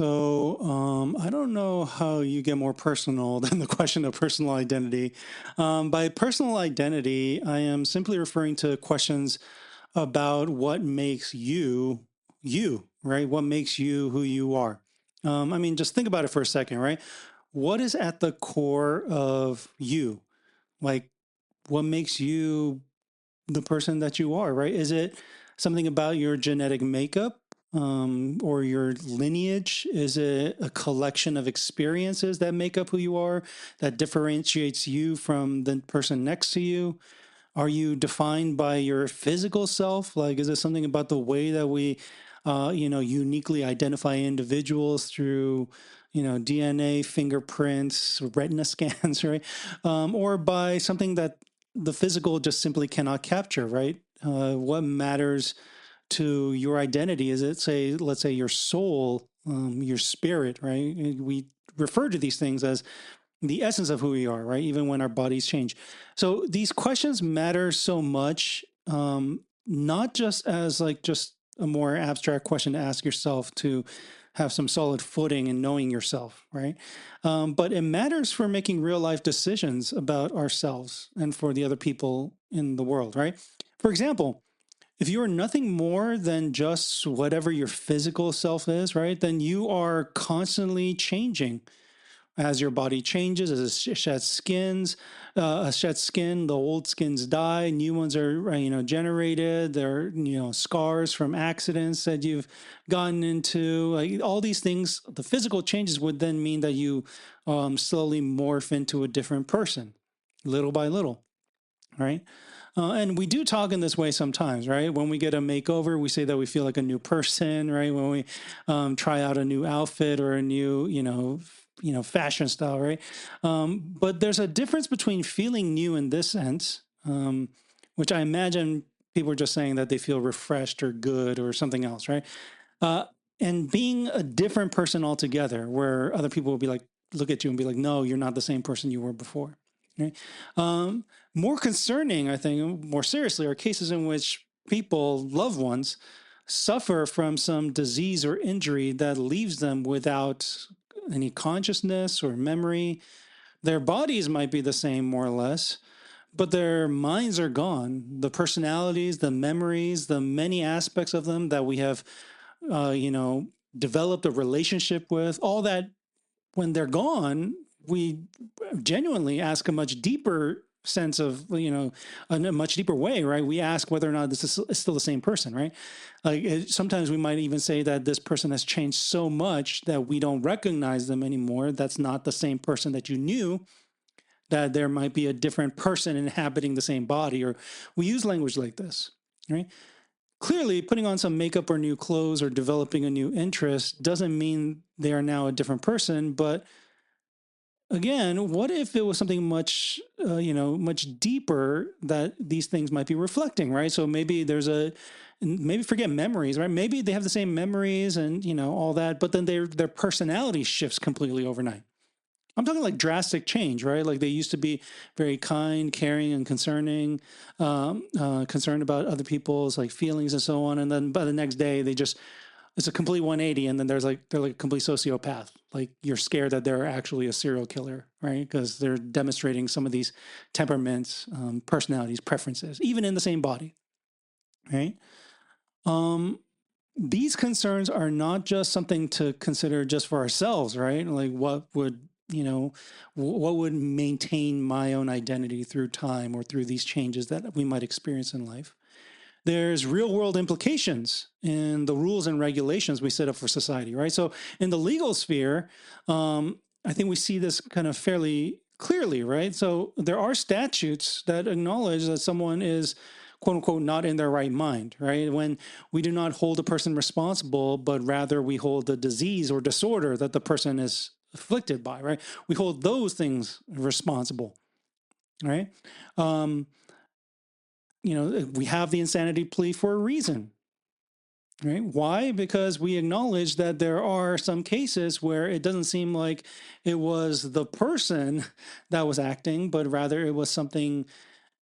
I don't know how you get more personal than the question of personal identity. By personal identity, I am simply referring to questions about what makes you you, right? What makes you who you are. I mean, just think about it for a second, right? What is at the core of you? Like, what makes you the person that you are, right? Is it something about your genetic makeup or your lineage? Is it a collection of experiences that make up who you are, that differentiates you from the person next to you? Are you defined by your physical self? Like, is it something about the way that we, uniquely identify individuals through, DNA, fingerprints, retina scans, right? Or by something that the physical just simply cannot capture, right? What matters to your identity? Is it, let's say, your soul, your spirit, right? We refer to these things as the essence of who we are, right? Even when our bodies change. So these questions matter so much, not just as like just a more abstract question to ask yourself to have some solid footing in knowing yourself, right? But it matters for making real life decisions about ourselves and for the other people in the world, right? For example, if you are nothing more than just whatever your physical self is, right, then you are constantly changing as your body changes, as it sheds skin, the old skins die, new ones are generated. There are scars from accidents that you've gotten into. Like all these things, the physical changes would then mean that you slowly morph into a different person, little by little, right? And we do talk in this way sometimes, right? When we get a makeover, we say that we feel like a new person, right? When we try out a new outfit or a new, fashion style, right? But there's a difference between feeling new in this sense, which I imagine people are just saying that they feel refreshed or good or something else, right? Uh, and being a different person altogether, where other people will be like, look at you and be like, no, you're not the same person you were before. Right? Um, More concerning, I think, more seriously, are cases in which people, loved ones, suffer from some disease or injury that leaves them without any consciousness or memory. Their bodies might be the same, more or less, but their minds are gone. The personalities, the memories, the many aspects of them that we have, uh, you know, developed a relationship with, all that when they're gone, we genuinely ask a much deeper sense of, in a much deeper way, right? We ask whether or not this is still the same person, right? Like sometimes we might even say that this person has changed so much that we don't recognize them anymore. That's not the same person that you knew, that there might be a different person inhabiting the same body, or we use language like this, right? Clearly, putting on some makeup or new clothes or developing a new interest doesn't mean they are now a different person. But again, what if it was something much, much deeper that these things might be reflecting, right? So maybe maybe forget memories, right? Maybe they have the same memories and all that, but then their personality shifts completely overnight. I'm talking like drastic change, right? Like they used to be very kind, caring, and concerned about other people's like feelings and so on. And then by the next day, it's a complete 180. And then they're like a complete sociopath. Like you're scared that they're actually a serial killer, right? Because they're demonstrating some of these temperaments, personalities, preferences, even in the same body, right? Um, these concerns are not just something to consider just for ourselves, right? Like what would maintain my own identity through time or through these changes that we might experience in life. There's real world implications in the rules and regulations we set up for society, right? So in the legal sphere, I think we see this kind of fairly clearly, right? So there are statutes that acknowledge that someone is quote unquote not in their right mind, right? When we do not hold a person responsible, but rather we hold the disease or disorder that the person is afflicted by, right? We hold those things responsible, right? Um, we have the insanity plea for a reason, right? Why? Because we acknowledge that there are some cases where it doesn't seem like it was the person that was acting, but rather it was something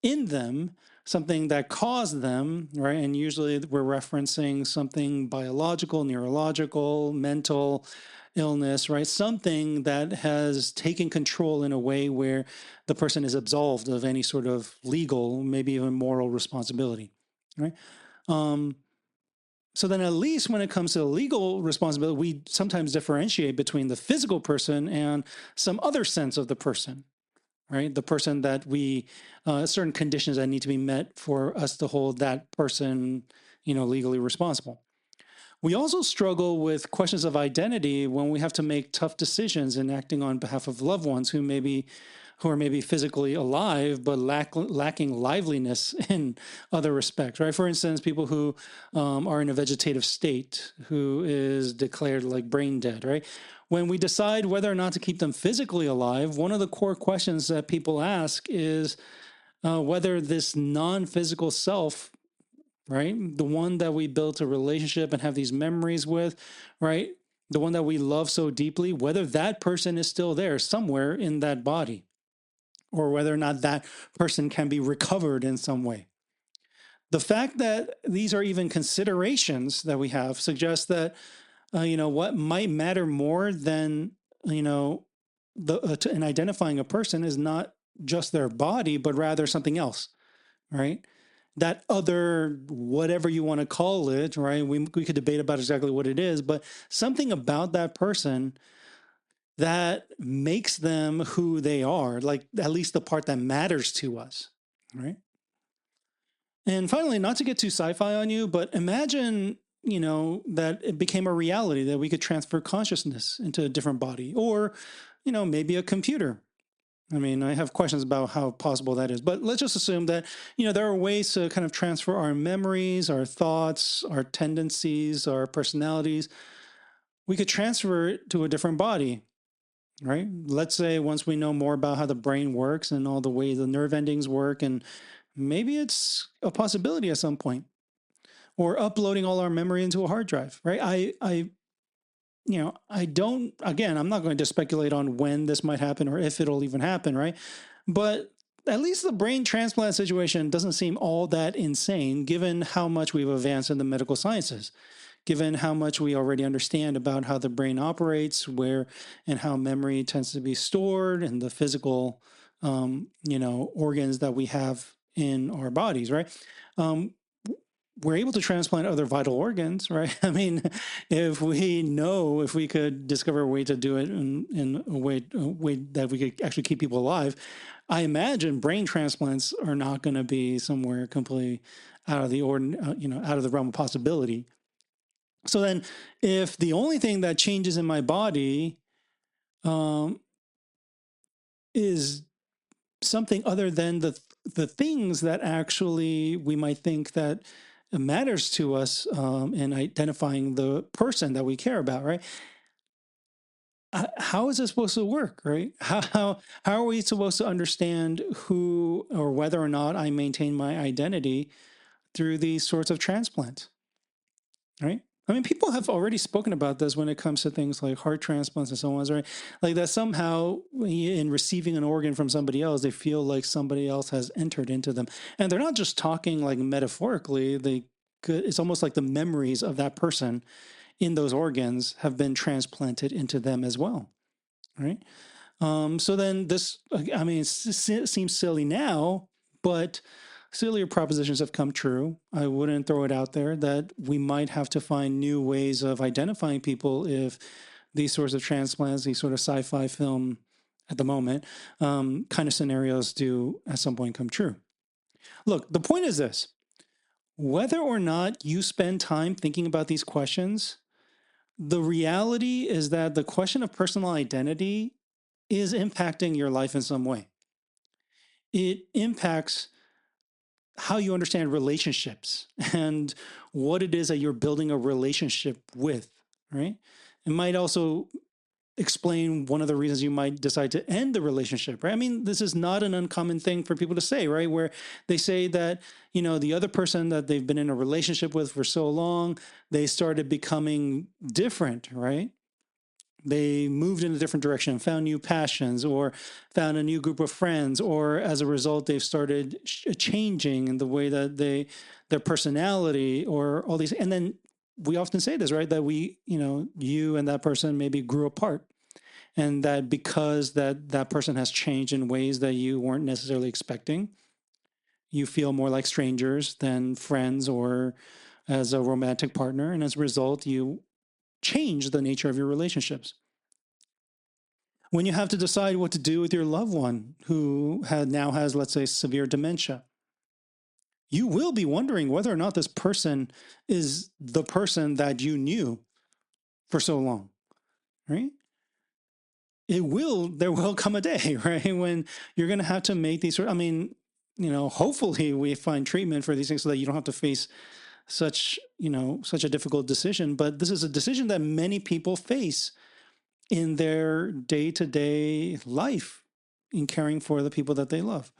in them. something that caused them, right? And usually we're referencing something biological, neurological, mental illness, right? Something that has taken control in a way where the person is absolved of any sort of legal, maybe even moral responsibility, right? Um, so then, at least when it comes to legal responsibility, we sometimes differentiate between the physical person and some other sense of the person, right? The person that certain conditions that need to be met for us to hold that person, legally responsible. We also struggle with questions of identity when we have to make tough decisions in acting on behalf of loved ones who are maybe physically alive but lacking liveliness in other respects, right? For instance, people who are in a vegetative state, who is declared like brain dead, right? When we decide whether or not to keep them physically alive, one of the core questions that people ask is whether this non-physical self, right? The one that we built a relationship and have these memories with, right? The one that we love so deeply, whether that person is still there somewhere in that body, or whether or not that person can be recovered in some way. The fact that these are even considerations that we have suggests that, what might matter more than, in identifying a person is not just their body, but rather something else, right? That other, whatever you want to call it, right? We could debate about exactly what it is, but something about that person that makes them who they are, like at least the part that matters to us, right? And finally, not to get too sci-fi on you, but imagine, that it became a reality that we could transfer consciousness into a different body, or, maybe a computer. I mean, I have questions about how possible that is, but let's just assume that, there are ways to kind of transfer our memories, our thoughts, our tendencies, our personalities. We could transfer it to a different body, right? Let's say once we know more about how the brain works and all the way the nerve endings work, and maybe it's a possibility at some point, or uploading all our memory into a hard drive, right? I don't, again, I'm not going to speculate on when this might happen or if it'll even happen, right? But at least the brain transplant situation doesn't seem all that insane given how much we've advanced in the medical sciences, given how much we already understand about how the brain operates, where and how memory tends to be stored, and the physical, organs that we have in our bodies, right? Um, we're able to transplant other vital organs, right? I mean, if we could discover a way to do it in a way that we could actually keep people alive, I imagine brain transplants are not going to be somewhere completely out of the out of the realm of possibility. So then, if the only thing that changes in my body um, is something other than the things that actually we might think that matters to us in identifying the person that we care about, right? How is this supposed to work, right? How are we supposed to understand who or whether or not I maintain my identity through these sorts of transplants, right? I mean, people have already spoken about this when it comes to things like heart transplants and so on, right? Like that somehow in receiving an organ from somebody else, they feel like somebody else has entered into them. And they're not just talking like metaphorically, it's almost like the memories of that person in those organs have been transplanted into them as well, right? So then this, I mean, it seems silly now, but sillier propositions have come true. I wouldn't throw it out there that we might have to find new ways of identifying people if these sorts of transplants, these sort of sci-fi film at the moment, kind of scenarios do at some point come true. Look, the point is this: whether or not you spend time thinking about these questions, the reality is that the question of personal identity is impacting your life in some way. It impacts how you understand relationships and what it is that you're building a relationship with, right? It might also explain one of the reasons you might decide to end the relationship, right? I mean, this is not an uncommon thing for people to say, right? Where they say that, the other person that they've been in a relationship with for so long, they started becoming different, right? They moved in a different direction, found new passions, or found a new group of friends, or as a result, they've started changing in the way that their personality, or all these. And then we often say this, right? That you and that person maybe grew apart, and that because that person has changed in ways that you weren't necessarily expecting, you feel more like strangers than friends or as a romantic partner, and as a result, you change the nature of your relationships. When you have to decide what to do with your loved one who now has, let's say, severe dementia, you will be wondering whether or not this person is the person that you knew for so long, right? There will come a day, right, when you're going to have to make these. I mean, hopefully we find treatment for these things so that you don't have to face such a difficult decision. But this is a decision that many people face in their day-to-day life in caring for the people that they love.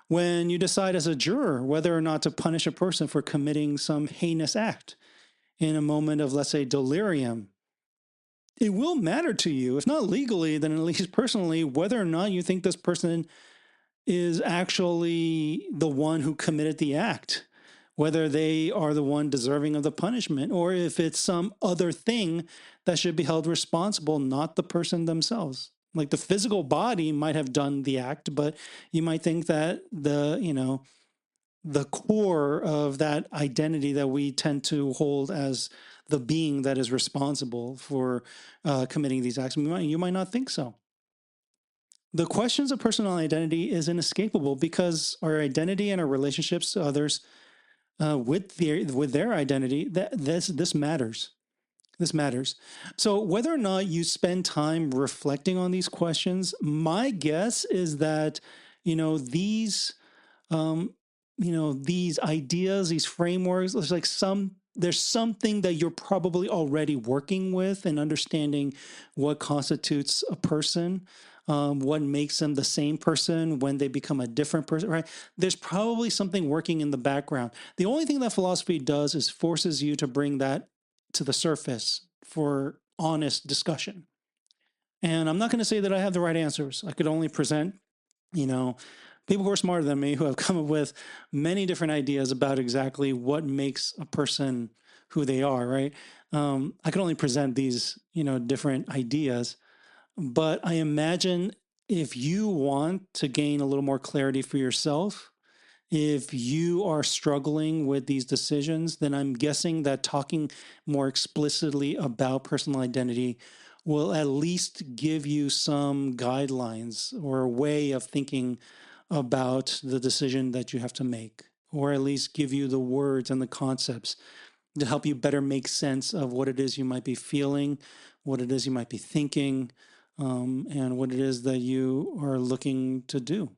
When you decide as a juror whether or not to punish a person for committing some heinous act in a moment of, let's say, delirium, it will matter to you, if not legally, then at least personally, whether or not you think this person is actually the one who committed the act, whether they are the one deserving of the punishment, or if it's some other thing that should be held responsible, not the person themselves. Like the physical body might have done the act, but you might think that the core of that identity that we tend to hold as the being that is responsible for committing these acts, you might not think so. The questions of personal identity is inescapable because our identity and our relationships to others with their identity, this matters. This matters. So whether or not you spend time reflecting on these questions, my guess is that you know these um, these ideas, these frameworks. There's something that you're probably already working with and understanding what constitutes a person, what makes them the same person when they become a different person, right? There's probably something working in the background. The only thing that philosophy does is forces you to bring that to the surface for honest discussion. And I'm not going to say that I have the right answers. I could only present, you know, people who are smarter than me who have come up with many different ideas about exactly what makes a person who they are, right? I can only present these, different ideas, but I imagine if you want to gain a little more clarity for yourself, if you are struggling with these decisions, then I'm guessing that talking more explicitly about personal identity will at least give you some guidelines or a way of thinking about the decision that you have to make, or at least give you the words and the concepts to help you better make sense of what it is you might be feeling, what it is you might be thinking, and what it is that you are looking to do.